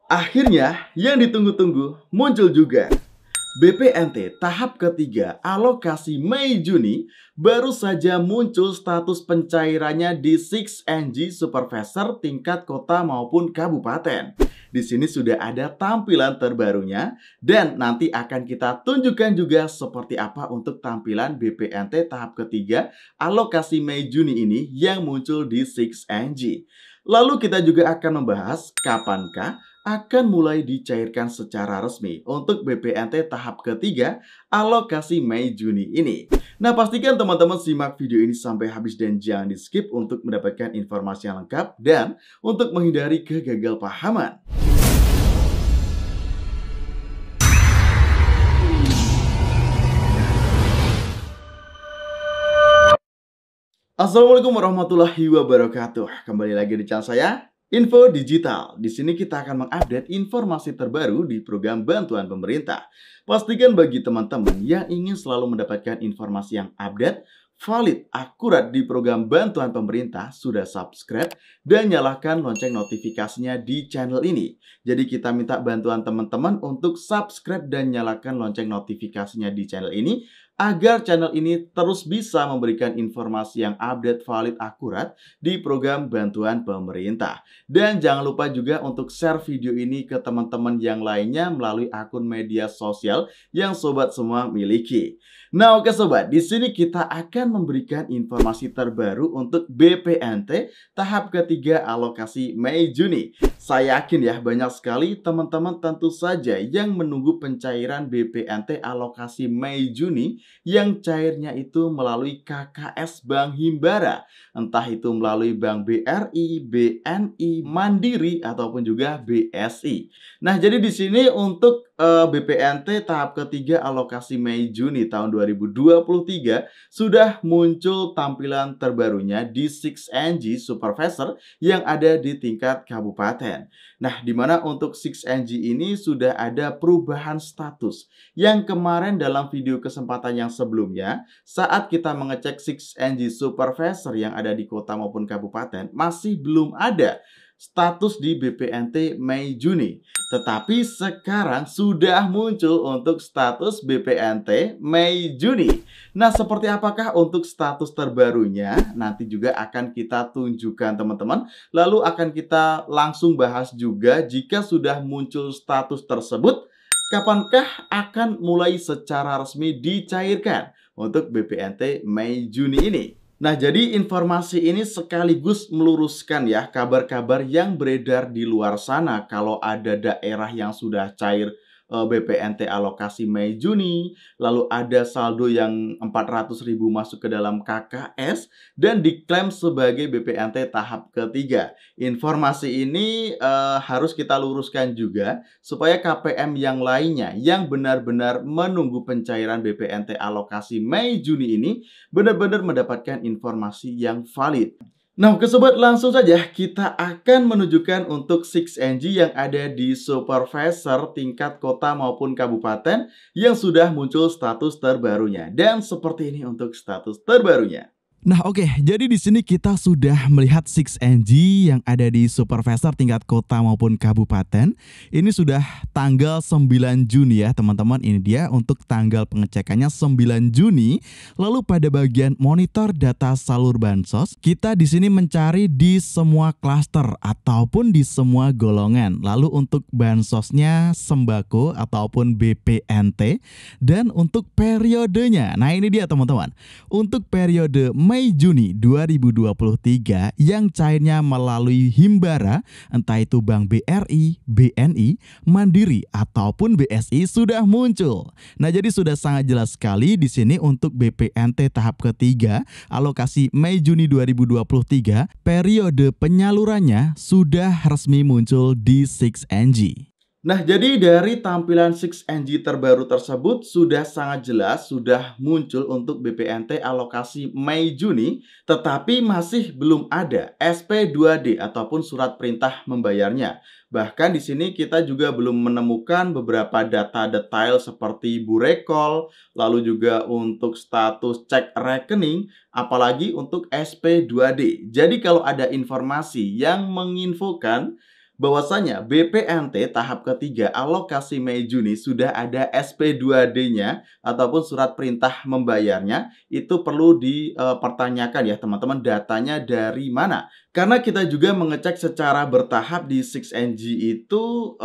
Akhirnya, yang ditunggu-tunggu muncul juga. BPNT tahap ketiga alokasi Mei-Juni baru saja muncul status pencairannya di 6NG Supervisor tingkat kota maupun kabupaten. Di sini sudah ada tampilan terbarunya dan nanti akan kita tunjukkan juga seperti apa untuk tampilan BPNT tahap ketiga alokasi Mei-Juni ini yang muncul di 6NG. Lalu kita juga akan membahas kapankah akan mulai dicairkan secara resmi untuk BPNT tahap ketiga alokasi Mei-Juni ini. Nah, pastikan teman-teman simak video ini sampai habis dan jangan di-skip untuk mendapatkan informasi yang lengkap dan untuk menghindari kegagalpahaman. Assalamualaikum warahmatullahi wabarakatuh. Kembali lagi di channel saya, Info Digital. Di sini kita akan mengupdate informasi terbaru di program bantuan pemerintah. Pastikan bagi teman-teman yang ingin selalu mendapatkan informasi yang update, valid, akurat di program bantuan pemerintah, sudah subscribe dan nyalakan lonceng notifikasinya di channel ini. Jadi kita minta bantuan teman-teman untuk subscribe dan nyalakan lonceng notifikasinya di channel ini agar channel ini terus bisa memberikan informasi yang update, valid, akurat di program bantuan pemerintah. Dan jangan lupa juga untuk share video ini ke teman-teman yang lainnya melalui akun media sosial yang sobat semua miliki. Nah, oke sobat, di sini kita akan memberikan informasi terbaru untuk BPNT tahap ketiga alokasi Mei-Juni. Saya yakin ya banyak sekali teman-teman tentu saja yang menunggu pencairan BPNT alokasi Mei-Juni yang cairnya itu melalui KKS Bank Himbara. Entah itu melalui Bank BRI, BNI, Mandiri, ataupun juga BSI. Nah, jadi di sini untuk BPNT tahap ketiga alokasi Mei-Juni tahun 2023 sudah muncul tampilan terbarunya di 6NG Supervisor yang ada di tingkat kabupaten. Nah, di mana untuk 6NG ini sudah ada perubahan status yang kemarin dalam video kesempatan yang sebelumnya saat kita mengecek 6NG Supervisor yang ada di kota maupun kabupaten masih belum ada status di BPNT Mei-Juni. Tetapi sekarang sudah muncul untuk status BPNT Mei-Juni. Nah, seperti apakah untuk status terbarunya? Nanti juga akan kita tunjukkan teman-teman. Lalu akan kita langsung bahas juga jika sudah muncul status tersebut, kapankah akan mulai secara resmi dicairkan untuk BPNT Mei-Juni ini. Nah, jadi informasi ini sekaligus meluruskan ya kabar-kabar yang beredar di luar sana kalau ada daerah yang sudah cair BPNT alokasi Mei-Juni, lalu ada saldo yang 400.000 masuk ke dalam KKS dan diklaim sebagai BPNT tahap ketiga. Informasi ini harus kita luruskan juga supaya KPM yang lainnya yang benar-benar menunggu pencairan BPNT alokasi Mei-Juni ini benar-benar mendapatkan informasi yang valid. Nah, oke sobat, langsung saja kita akan menunjukkan untuk 6NG yang ada di Supervisor tingkat kota maupun kabupaten yang sudah muncul status terbarunya. Dan seperti ini untuk status terbarunya. Nah, oke, jadi di sini kita sudah melihat 6NG yang ada di Supervisor tingkat kota maupun kabupaten. Ini sudah tanggal 9 Juni ya, teman-teman. Ini dia untuk tanggal pengecekannya 9 Juni. Lalu pada bagian monitor data salur bansos, kita di sini mencari di semua klaster ataupun di semua golongan. Lalu untuk bansosnya sembako ataupun BPNT dan untuk periodenya. Nah, ini dia teman-teman. Untuk periode Mei-Juni 2023 yang cairnya melalui Himbara, entah itu Bank BRI, BNI, Mandiri ataupun BSI sudah muncul. Nah, jadi sudah sangat jelas sekali di sini untuk BPNT tahap ketiga alokasi Mei-Juni 2023 periode penyalurannya sudah resmi muncul di 6NG. Nah, jadi dari tampilan 6NG terbaru tersebut sudah sangat jelas sudah muncul untuk BPNT alokasi Mei-Juni, tetapi masih belum ada SP2D ataupun surat perintah membayarnya. Bahkan di sini kita juga belum menemukan beberapa data detail seperti burekol, lalu juga untuk status cek rekening, apalagi untuk SP2D. Jadi kalau ada informasi yang menginfokan bahwasanya BPNT tahap ketiga alokasi Mei Juni sudah ada SP2D-nya ataupun surat perintah membayarnya. Itu perlu dipertanyakan ya teman-teman, datanya dari mana? Karena kita juga mengecek secara bertahap di 6NG itu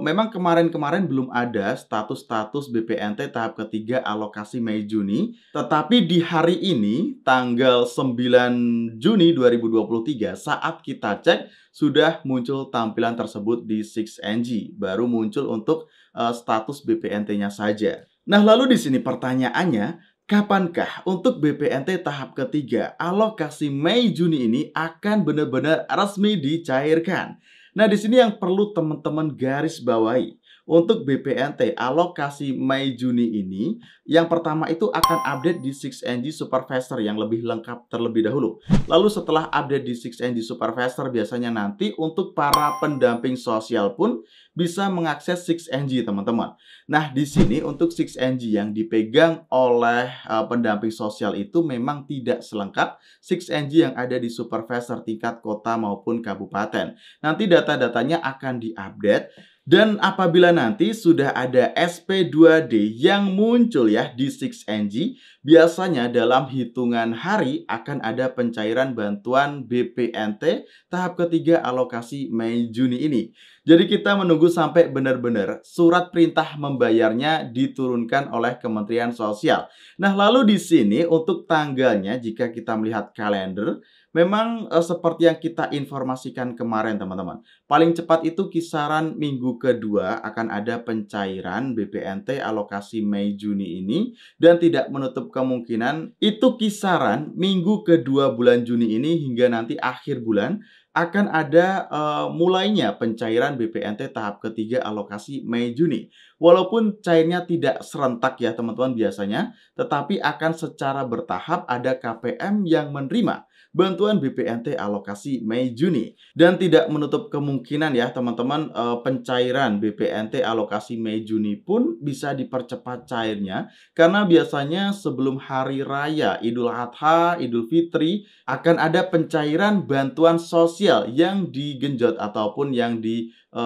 memang kemarin-kemarin belum ada status-status BPNT tahap ketiga alokasi Mei Juni. Tetapi di hari ini tanggal 9 Juni 2023 saat kita cek sudah muncul tampilan tersebut di 6NG. Baru muncul untuk status BPNT-nya saja. Nah, lalu di sini pertanyaannya, kapankah untuk BPNT tahap ketiga alokasi Mei Juni ini akan benar-benar resmi dicairkan? Nah, di sini yang perlu teman-teman garis bawahi. Untuk BPNT alokasi Mei Juni ini, yang pertama itu akan update di 6NG Supervisor yang lebih lengkap terlebih dahulu. Lalu setelah update di 6NG Supervisor, biasanya nanti untuk para pendamping sosial pun bisa mengakses 6NG teman-teman. Nah, di sini untuk 6NG yang dipegang oleh pendamping sosial itu memang tidak selengkap 6NG yang ada di Supervisor tingkat kota maupun kabupaten. Nanti data-datanya akan diupdate. Dan apabila nanti sudah ada SP2D yang muncul ya di 6NG, biasanya dalam hitungan hari akan ada pencairan bantuan BPNT tahap ketiga alokasi Mei Juni ini. Jadi kita menunggu sampai benar-benar surat perintah membayarnya diturunkan oleh Kementerian Sosial. Nah, lalu di sini untuk tanggalnya jika kita melihat kalender, memang seperti yang kita informasikan kemarin teman-teman. Paling cepat itu kisaran minggu kedua akan ada pencairan BPNT alokasi Mei Juni ini. Dan tidak menutup kemungkinan itu kisaran minggu kedua bulan Juni ini hingga nanti akhir bulan akan ada mulainya pencairan BPNT tahap ketiga alokasi Mei Juni. Walaupun cairnya tidak serentak ya teman-teman biasanya, tetapi akan secara bertahap ada KPM yang menerima bantuan BPNT alokasi Mei Juni. Dan tidak menutup kemungkinan ya teman-teman, pencairan BPNT alokasi Mei Juni pun bisa dipercepat cairnya. Karena biasanya sebelum Hari Raya Idul Adha, Idul Fitri akan ada pencairan bantuan sosial yang digenjot ataupun yang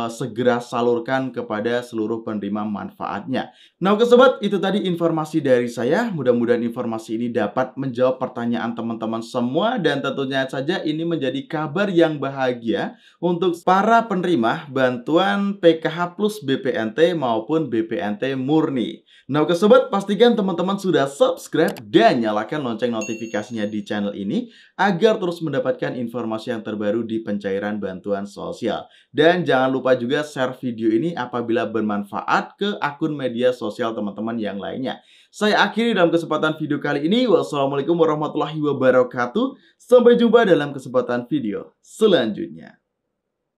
segera salurkan kepada seluruh penerima manfaatnya. Nah, oke sobat, itu tadi informasi dari saya. Mudah-mudahan informasi ini dapat menjawab pertanyaan teman-teman semua dan tentunya saja ini menjadi kabar yang bahagia untuk para penerima bantuan PKH Plus BPNT maupun BPNT murni. Nah, oke sobat, pastikan teman-teman sudah subscribe dan nyalakan lonceng notifikasinya di channel ini agar terus mendapatkan informasi yang terbaru di pencairan bantuan sosial. Dan jangan lupa juga share video ini apabila bermanfaat ke akun media sosial teman-teman yang lainnya. Saya akhiri dalam kesempatan video kali ini. Wassalamualaikum warahmatullahi wabarakatuh. Sampai jumpa dalam kesempatan video selanjutnya.